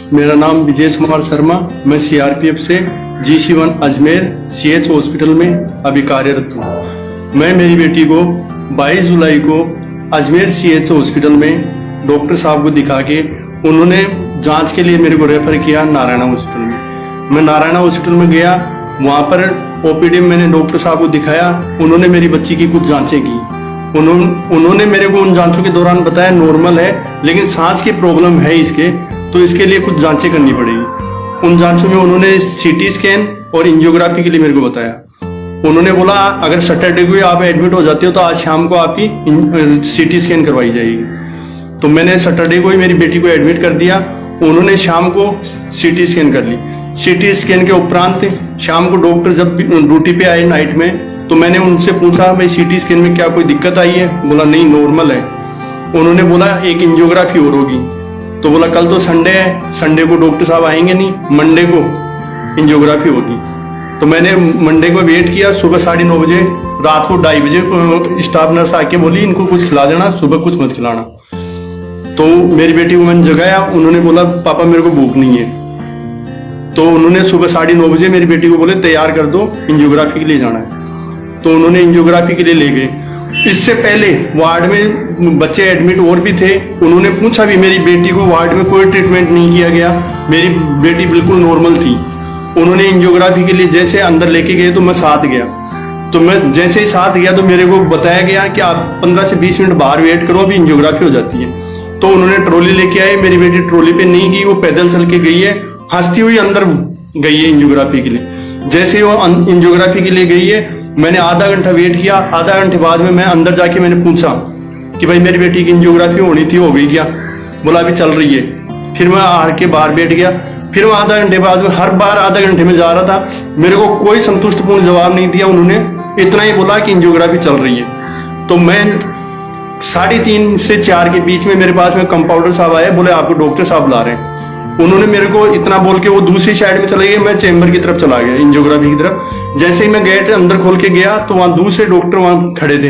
मेरा नाम विजय कुमार शर्मा, मैं सीआरपीएफ से GC1 अजमेर CH हॉस्पिटल में अभी कार्यरत हूँ। मैं मेरी बेटी को 22 जुलाई को अजमेर CH हॉस्पिटल में डॉक्टर साहब को दिखा के उन्होंने जांच के लिए मेरे को रेफर किया नारायणा हॉस्पिटल में। मैं नारायणा हॉस्पिटल में गया, वहाँ पर OPD में मैंने डॉक्टर साहब को दिखाया। उन्होंने मेरी बच्ची की कुछ जांचें की। उन्होंने मेरे को उन जांचों के दौरान बताया नॉर्मल है, लेकिन सांस की प्रॉब्लम है इसके, तो इसके लिए कुछ जांचें करनी पड़ेगी। उन जांचों में उन्होंने CT स्कैन और एंजियोग्राफी के लिए मेरे को बताया। उन्होंने बोला अगर सैटरडे को आप एडमिट हो जाते हो तो आज शाम को आपकी CT स्कैन करवाई जाएगी। तो मैंने सैटरडे को ही मेरी बेटी को एडमिट कर दिया। उन्होंने शाम को CT स्कैन कर ली। CT स्कैन के उपरांत शाम को डॉक्टर जब ड्यूटी पे आए नाइट में, तो मैंने उनसे पूछा भाई CT स्कैन में क्या कोई दिक्कत आई है? बोला नहीं, नॉर्मल है। उन्होंने बोला एक एंजियोग्राफी और होगी। तो बोला कल तो संडे है, संडे को डॉक्टर साहब आएंगे नहीं, मंडे को एंजियोग्राफी होगी। तो मैंने मंडे को वेट किया। सुबह 9:30 बजे, रात को 2:30 बजे स्टाफ नर्स आके बोली इनको कुछ खिला देना, सुबह कुछ मत खिलाना। तो मेरी बेटी को मैंने जगाया। उन्होंने बोला पापा मेरे को भूख नहीं है। तो उन्होंने सुबह 9:30 बजे मेरी बेटी को बोले तैयार कर दो, एंजियोग्राफी के लिए जाना है। तो उन्होंने एंजियोग्राफी के लिए ले गए। इससे पहले वार्ड में बच्चे एडमिट और भी थे। उन्होंने पूछा भी, मेरी बेटी को वार्ड में कोई ट्रीटमेंट नहीं किया गया, मेरी बेटी बिल्कुल नॉर्मल थी। उन्होंने एंजियोग्राफी के लिए जैसे अंदर लेके गए तो मैं साथ गया। तो मैं जैसे ही साथ गया तो मेरे को बताया गया कि आप 15 से 20 मिनट बाहर वेट करो, अभी एंजियोग्राफी हो जाती है। तो उन्होंने ट्रॉली लेके आए। मेरी बेटी ट्रॉली पे नहीं गई, वो पैदल चल के गई है, हंसती हुई अंदर गई है एंजियोग्राफी के लिए। जैसे वो एंजियोग्राफी के लिए गई है, मैंने आधा घंटा वेट किया। आधा घंटे बाद में मैं अंदर जाके मैंने पूछा कि भाई मेरी बेटी की एंजियोग्राफी होनी थी, हो गई क्या? बोला अभी चल रही है। फिर मैं हार के बाहर बैठ गया। फिर मैं आधा घंटे बाद में, हर बार आधा घंटे में जा रहा था, मेरे को कोई संतुष्टपूर्ण जवाब नहीं दिया। उन्होंने इतना ही बोला कि एंजियोग्राफी चल रही है। तो मैं 3:30 से 4 के बीच में मेरे पास में कंपाउंडर साहब आए, बोले आपको डॉक्टर साहब बुला रहे हैं। उन्होंने मेरे को इतना बोल के वो दूसरी साइड में चले गए। मैं चेंबर की तरफ चला गया, एंजियोग्राफी की तरफ। जैसे ही मैं गेट अंदर खोल के गया तो वहां दूसरे डॉक्टर वहां खड़े थे।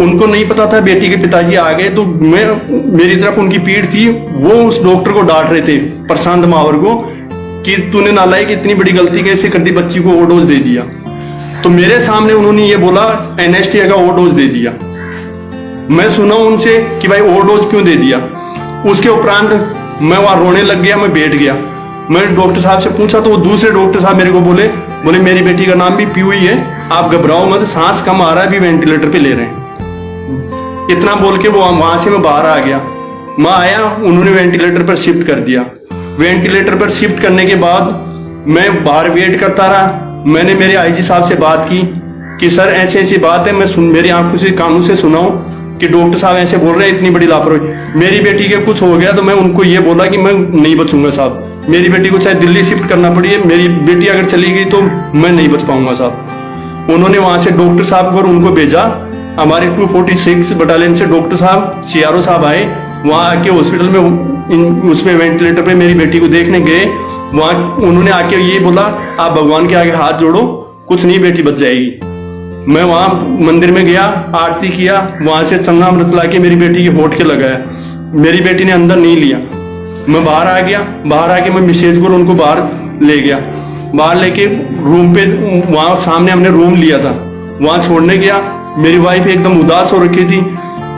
उनको नहीं पता था बेटी के पिताजी आ गए, तो मेरी तरफ उनकी पीठ थी। वो उस डॉक्टर को डांट रहे थे, प्रशांत मावर को, कि तूने नालायक इतनी बड़ी गलती कैसे कर दी, बच्ची को ओवरडोज दे दिया। तो मेरे सामने उन्होंने ये बोला एनेस्थीसिया का ओवरडोज दे दिया। मैं सुना उनसे कि भाई ओवरडोज क्यों दे दिया। उसके उपरांत मैं वहां रोने लग गया। मैं बैठ गया। मैं डॉक्टर साहब से पूछा तो वो दूसरे डॉक्टर साहब मेरे को बोले मेरी बेटी का नाम भी पीयू ही है, आप घबराओ मत, सांस कम आ रहा है, अभी वेंटिलेटर पे ले रहे हैं। इतना बोल के वो वहां से मैं बाहर आ गया। मैं आया, उन्होंने वेंटिलेटर पर शिफ्ट कर दिया। वेंटिलेटर पर शिफ्ट करने के बाद मैं बाहर वेट करता रहा। मैंने मेरे IG साहब से बात की कि सर ऐसी ऐसी बात है, मैं मेरी आंखों से कानों से सुनाऊं कि डॉक्टर साहब ऐसे बोल रहे हैं, इतनी बड़ी लापरवाही। मेरी बेटी के कुछ हो गया तो मैं उनको ये बोला कि मैं नहीं बचूंगा साहब, मेरी बेटी को चाहे दिल्ली शिफ्ट करना पड़ी है, मेरी बेटी अगर चली गई तो मैं नहीं बच पाऊंगा साहब। उन्होंने वहां से डॉक्टर साहब पर उनको भेजा। हमारे 246 बटालियन से डॉक्टर साहब, CRO साहब आए। वहां आके हॉस्पिटल में उसमें वेंटिलेटर पे मेरी बेटी को देखने गए। वहां उन्होंने आके ये बोला आप भगवान के आगे हाथ जोड़ो, कुछ नहीं, बेटी बच जाएगी। मैं वहां मंदिर में गया, आरती किया, वहां से चंगामृत लाके मेरी बेटी के होठ के लगाया। मेरी बेटी ने अंदर नहीं लिया। मैं बाहर आ गया। बाहर आके मैं मिसेज को उनको बाहर ले गया। बाहर लेके रूम पे, वहां सामने हमने रूम लिया था, वहां छोड़ने गया। मेरी वाइफ एकदम उदास हो रखी थी।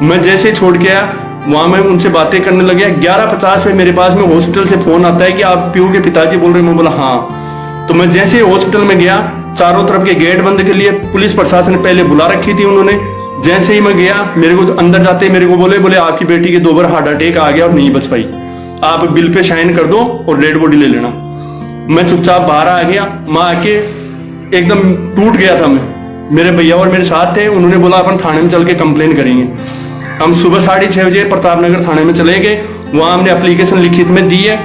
मैं जैसे छोड़ के आया, वहां मैं उनसे बातें करने लग गया। 11:50 में मेरे पास में हॉस्पिटल से फोन आता है कि आप पीयू के पिताजी बोल रहे हैं। मैं बोला हाँ। तो मैं जैसे हॉस्पिटल में गया, चारों तरफ के गेट बंद के लिए पुलिस प्रशासन पहले बुला रखी थी उन्होंने। जैसे ही मैं गया, मेरे को अंदर जाते मेरे को बोले आपकी बेटी के 2 बार हार्ट अटैक आ गया और नहीं बच पाई, आप बिल पे साइन कर दो और डेड बॉडी ले लेना। मैं चुपचाप बाहर आ गया। मैं आके एकदम टूट गया था। मैं, मेरे भैया और मेरे साथ थे। उन्होंने बोला अपन थाने में चल के कंप्लेन करेंगे। हम सुबह 6:30 बजे प्रताप नगर थाने में चले गए। वहां हमने एप्लीकेशन लिखित में दी है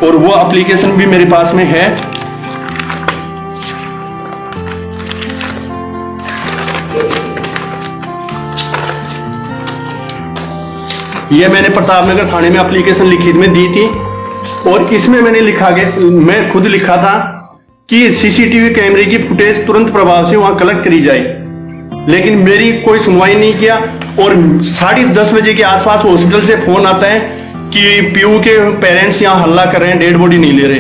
और वो एप्लीकेशन भी मेरे पास में है। ये मैंने प्रतापनगर थाने में एप्लीकेशन लिखित में दी थी और इसमें मैंने मैं खुद लिखा था कि CCTV कैमरे की फुटेज तुरंत प्रभाव से वहां कलेक्ट करी जाए, लेकिन मेरी कोई सुनवाई नहीं किया। और 10:30 बजे के आसपास हॉस्पिटल से फोन आता है कि पीयू के पेरेंट्स यहाँ हल्ला कर रहे हैं, डेड बॉडी नहीं ले रहे,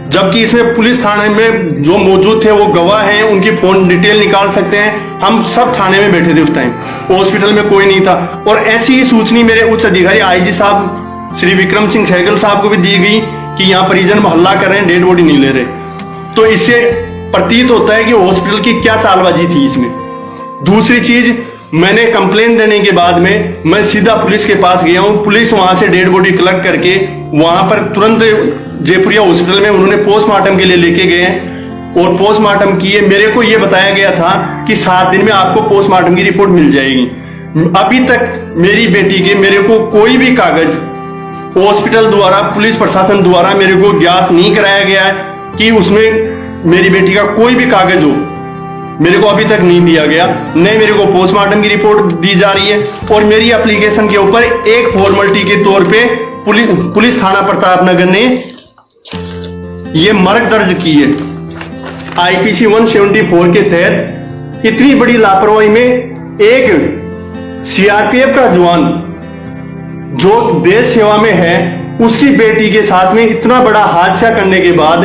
जबकि इसमें पुलिस थाने में जो मौजूद थे वो गवाह हैं, उनकी फोन डिटेल निकाल सकते हैं। हम सब थाने में बैठे थे उस टाइम, हॉस्पिटल में कोई नहीं था। और ऐसी ही सूचना मेरे उच्च अधिकारी आईजी साहब श्री विक्रम सिंह सहगल साहब को भी दी गई कि यहाँ परिजन हल्ला कर रहे हैं, डेड बॉडी नहीं ले रहे। तो इससे प्रतीत होता है कि हॉस्पिटल की क्या चालबाजी थी इसमें। दूसरी चीज, मैंने कंप्लेन देने के बाद में मैं सीधा पुलिस के पास गया हूं। पुलिस वहां से डेड बॉडी कलेक्ट करके वहां पर तुरंत जयपुरिया हॉस्पिटल में उन्होंने पोस्टमार्टम के लिए लेके गए हैं और पोस्टमार्टम किए। मेरे को यह बताया गया था कि 7 दिन में आपको पोस्टमार्टम की रिपोर्ट मिल जाएगी। अभी तक मेरी बेटी के मेरे को कोई भी कागज हॉस्पिटल द्वारा, पुलिस प्रशासन द्वारा मेरे को ज्ञात नहीं कराया गया है कि उसमें मेरी बेटी का कोई भी कागज हो, मेरे को अभी तक नहीं दिया गया। न मेरे को पोस्टमार्टम की रिपोर्ट दी जा रही है और मेरी एप्लीकेशन के ऊपर एक फॉर्मेलिटी के तौर पे पुलिस थाना प्रतापनगर ने ये मर्ग दर्ज की है। आईपीसी 174 के तहत इतनी बड़ी लापरवाही में एक सीआरपीएफ का जवान जो देश सेवा में है, उसकी बेटी के साथ में इतना बड़ा हादसा करने के बाद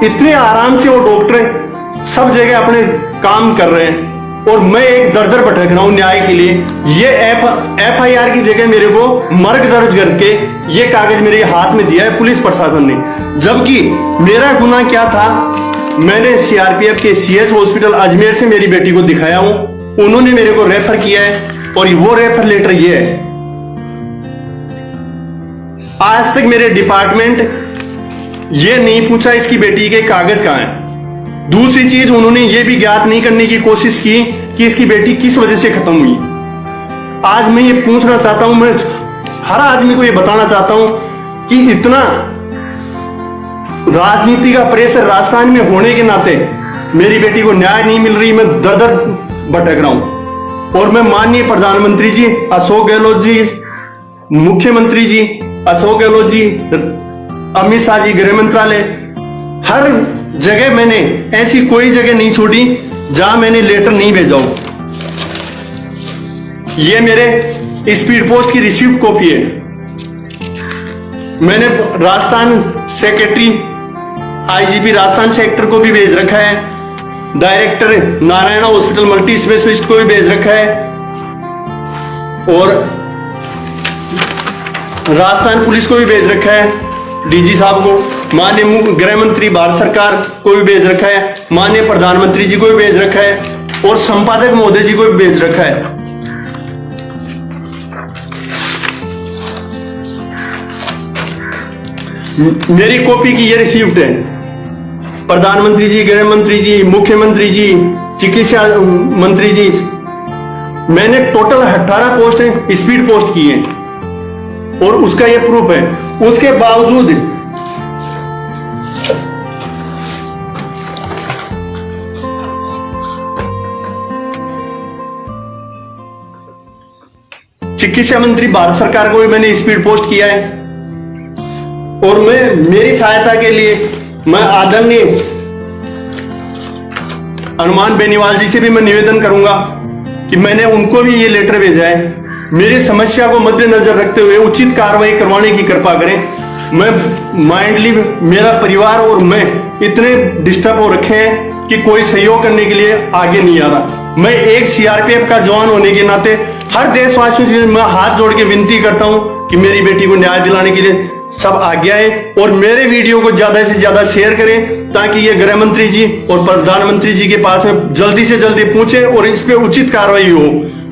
इतने आराम से वो डॉक्टर सब जगह अपने काम कर रहे हैं और मैं एक दर भटक रहा हूं न्याय के लिए। ये एफआईआर की जगह मेरे को मर्ग दर्ज करके ये कागज मेरे हाथ में दिया है पुलिस प्रशासन ने, जबकि मेरा गुनाह क्या था। मैंने सीआरपीएफ के सीएच हॉस्पिटल अजमेर से मेरी बेटी को दिखाया हूं, उन्होंने मेरे को रेफर किया है और वो रेफर लेटर ये है। आज तक मेरे डिपार्टमेंट ये नहीं पूछा इसकी बेटी के कागज कहां है। दूसरी चीज, उन्होंने ये भी ज्ञात नहीं करने की कोशिश की कि इसकी बेटी किस वजह से खत्म हुई। आज मैं ये पूछना चाहता हूं, मैं हर आदमी को ये बताना चाहता हूं कि इतना राजनीति का प्रेशर राजस्थान में होने के नाते मेरी बेटी को न्याय नहीं मिल रही, मैं दर दर भटक रहा हूं। और मैं माननीय प्रधानमंत्री जी अशोक गहलोत जी, मुख्यमंत्री जी अशोक गहलोत जी, अमित शाह जी गृह मंत्रालय, हर जगह मैंने ऐसी कोई जगह नहीं छोड़ी जहां मैंने लेटर नहीं भेजा हो। ये मेरे स्पीड पोस्ट की रिसीव्ड कॉपी है। मैंने Rajasthan secretary IGP Rajasthan sector को भी भेज रखा है, director Narayana hospital multi specialist को भी भेज रखा है और राजस्थान पुलिस को भी भेज रखा है, डीजी साहब को, माननीय गृह मंत्री भारत सरकार को भी भेज रखा है, माननीय प्रधानमंत्री जी को भी भेज रखा है और संपादक महोदय जी को भी भेज रखा है। मेरी कॉपी की ये रिसीव्ड है। प्रधानमंत्री जी, गृह मंत्री जी, मुख्यमंत्री जी, चिकित्सा मंत्री जी, मैंने टोटल 18 पोस्ट स्पीड पोस्ट की है और उसका ये प्रूफ है। उसके बावजूद चिकित्सा मंत्री भारत सरकार को भी मैंने स्पीड पोस्ट किया है और मेरी सहायता के लिए मैं आदरणीय हनुमान बेनीवाल जी से भी मैं निवेदन करूंगा कि मैंने उनको भी ये लेटर भेजा है। मेरी समस्या को मद्देनजर रखते हुए उचित कार्रवाई करवाने की कृपा करें। मैं माइंडली, मेरा परिवार और मैं इतने डिस्टर्ब हो रखे हैं कि कोई सहयोग करने के लिए आगे नहीं आ रहा। मैं एक सीआरपीएफ का जवान होने के नाते हर देशवासियों से मैं हाथ जोड़ के विनती करता हूं कि मेरी बेटी को न्याय दिलाने के लिए सब आज्ञा है और मेरे वीडियो को ज्यादा से ज्यादा शेयर करें ताकि ये गृह मंत्री जी और प्रधानमंत्री जी के पास में जल्दी से जल्दी पहुंचे और इस पे उचित कार्रवाई हो।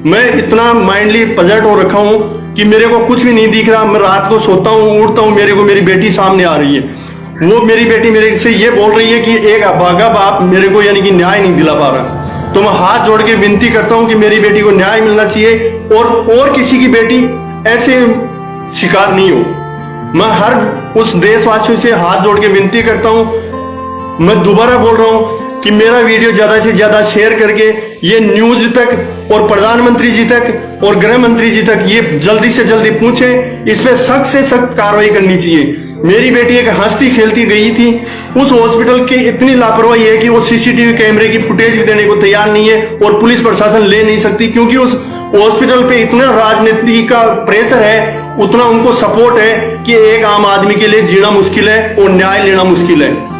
मैं इतना माइंडली पजट हो रखा हूं कि मेरे को कुछ भी नहीं दिख रहा। मैं रात को सोता हूं, उठता हूं, मेरे को मेरी बेटी सामने आ रही है। वो मेरी बेटी मेरे से ये बोल रही है कि एक अभागा बाप मेरे को यानी कि न्याय नहीं दिला पा रहा। तो मैं हाथ जोड़ के विनती करता हूं कि मेरी बेटी को न्याय मिलना चाहिए और किसी की बेटी ऐसे शिकार नहीं हो। मैं हर उस देशवासियों से हाथ जोड़ के विनती करता हूं। मैं दोबारा बोल रहा हूं कि मेरा वीडियो ज्यादा से ज्यादा शेयर करके ये न्यूज तक और प्रधानमंत्री जी तक और गृह मंत्री जी तक ये जल्दी से जल्दी पूछे। इस पे सख्त से सख्त कार्रवाई करनी चाहिए। मेरी बेटी एक हंसती खेलती गई थी, उस हॉस्पिटल की इतनी लापरवाही है कि वो सीसीटीवी कैमरे की फुटेज भी देने को तैयार नहीं है और पुलिस प्रशासन ले नहीं सकती क्योंकि उस हॉस्पिटल पे इतना राजनीति का प्रेशर है उतना उनको सपोर्ट है कि एक आम आदमी के लिए जीना मुश्किल है और न्याय लेना मुश्किल है।